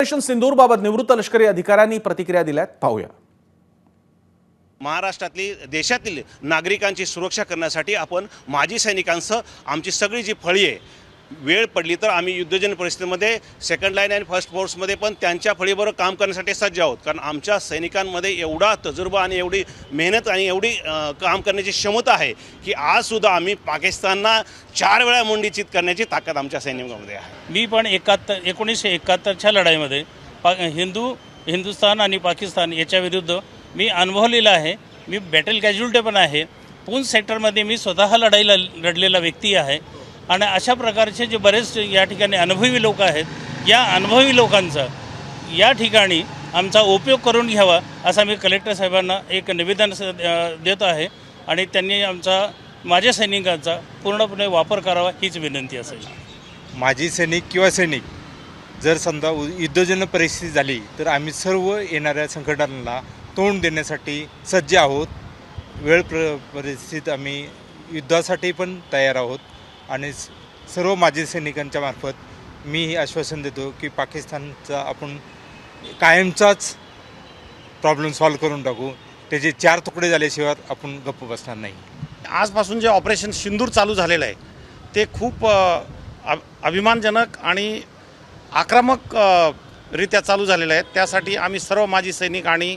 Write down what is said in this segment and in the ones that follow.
Operation सिंदूरबाबत निवृत्त लष्करी अधिकाऱ्यांनी प्रतिक्रिया दिल्यात, पाहूया। महाराष्ट्रातली देशातील नागरिकांची सुरक्षा करण्यासाठी आपण माजी सैनिकांसह आमची सगळी जी फळी आहे, वेळ पडली तर आम्ही युद्धजन्य परिस्थितीमध्ये सेकंड लाईन आणि फर्स्ट फोर्समध्ये पण त्यांच्या फळीबरोबर काम करण्यासाठी सज्ज आहोत। कारण आमच्या सैनिकांमध्ये एवढा तजुर्बा आणि एवढी मेहनत आणि एवढी काम करण्याची क्षमता आहे की आजसुद्धा आम्ही पाकिस्तानला 4 वेळा मुंडीचित करण्याची ताकद आमच्या सैनिकांमध्ये आहे। मी पण 1971च्या लढाईमध्ये हिंदुस्थान आणि पाकिस्तान याच्या विरुद्ध मी अनुभवलेला आहे। मी बॅटल कॅज्युअल्टी पण आहे। पूंछ सेक्टरमध्ये मी स्वतः लढाईला लढलेला व्यक्ती आहे आणि अशा प्रकारचे जे बरेच या ठिकाणी अनुभवी लोक आहेत, या अनुभवी लोकांचा या ठिकाणी आमचा उपयोग करून घ्यावा असा मी कलेक्टर साहेबांना एक निवेदन देत आहे आणि त्यांनी माझ्या सैनिकांचा पूर्णपणे वापर करावा हीच विनंती असेल। माजी सैनिक किंवा सैनिक जर समजा युद्धजन्य परिस्थिती झाली तर आम्ही सर्व येणाऱ्या संकटांना तोंड देण्यासाठी सज्ज आहोत। वेळ परिस्थितीत आम्ही युद्धासाठी पण तयार आहोत आणि सर्व माजी सैनिकांच्या मार्फत मी हे आश्वासन देतो की पाकिस्तानचा आपण कायमचाच प्रॉब्लेम सॉल्व्ह करून टाकू। त्याचे 4 तुकडे झाल्याशिवाय आपण गप्प बसणार नाही। आजपासून जे ऑपरेशन सिंदूर चालू झालेलं आहे ते खूप अभिमानजनक आणि आक्रमक रित्या चालू झालेलं आहे। त्यासाठी आम्ही सर्व माजी सैनिक आणि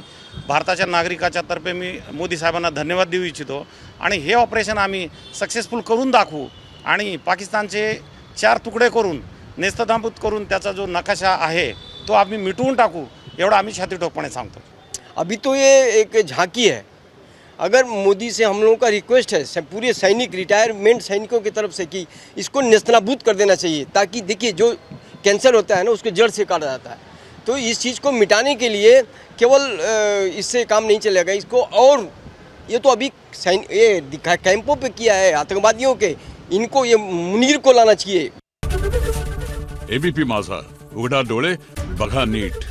भारताच्या नागरिकाच्या तर्फे मी मोदी साहेबांना धन्यवाद देऊ इच्छितो आणि हे ऑपरेशन आम्ही सक्सेसफुल करून दाखवू आणि पाकिस्तानचे 4 तुकडे करून नेस्तनाबूत करून त्याचा जो नकाशा आहे तो आम्ही मिटवून टाकू, एवढा आम्ही छातीठोकपणे सांगतो। अभी तो ये एक झांकी है। अगर मोदी से हम लोगों का रिक्वेस्ट है पूरे सैनिक रिटायरमेंट सैनिकों की तरफ से कि इसको नेस्तनाबूत कर देना चाहिए, ताकि देखिए जो कैंसर होता है ना उसको जड़ से काटा जाता है। तो इस चीज़ को मिटाने के लिए केवल इससे काम नहीं चलेगा, इसको और ये तो अभी कैंपों पे किया है आतंकवादियों के, इनको ये मुनीर को लाना चाहिए। एबीपी माझा, उघडा डोळे बघा नीट।